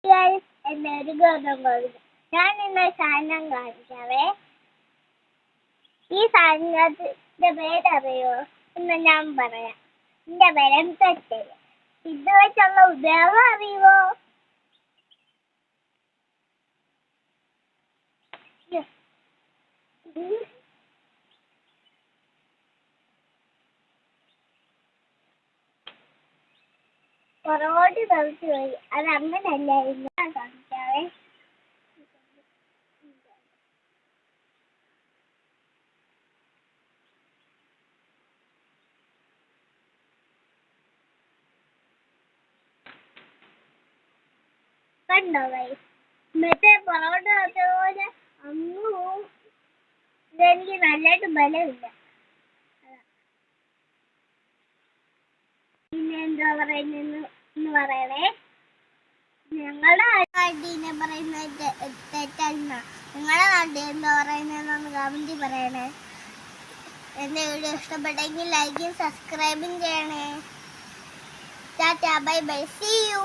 Guys, എല്ലാവരും ഗൗതം ഗൗതം. ഞാൻ ഇന്ന് സാധനം കാണിക്കാവേ. ഈ സാധനത്തിന്റെ പേരറിയോ എന്ന് ഞാൻ പറയാം. എന്റെ പേരും തെറ്റല്. ഇത് വെച്ചുള്ള ഉപയോഗം അറിയുമോ? പുറകോട്ട് തെറിച്ചു പോയി. അത് അങ്ങനല്ലായിരുന്നു. ഞാൻ കാണിക്കാവേ. കണ്ടോ guys? എന്നിട്ട് പുറകോട്ട് തെറിച്ചതുപോലെ അങ്ങ് പോവും. ഇതെനിക്ക് നല്ലതായിട്ട് ബലമില്ല. പിന്നെ എന്താ പറയുന്നതെന്ന് പറയണേ. ഞങ്ങളുടെ നാട്ടിനെ പറയുന്നത് തെറ്റല്ല. നിങ്ങളുടെ നാട്ടിൽ എന്താ പറയുന്നതെന്നൊന്ന് കമന്റിൽ പറയണേ. എന്റെ വീഡിയോ ഇഷ്ടപ്പെട്ടെങ്കിൽ ലൈക്കും സബ്സ്ക്രൈബും ചെയ്യണേ. Tata bye bye, see U.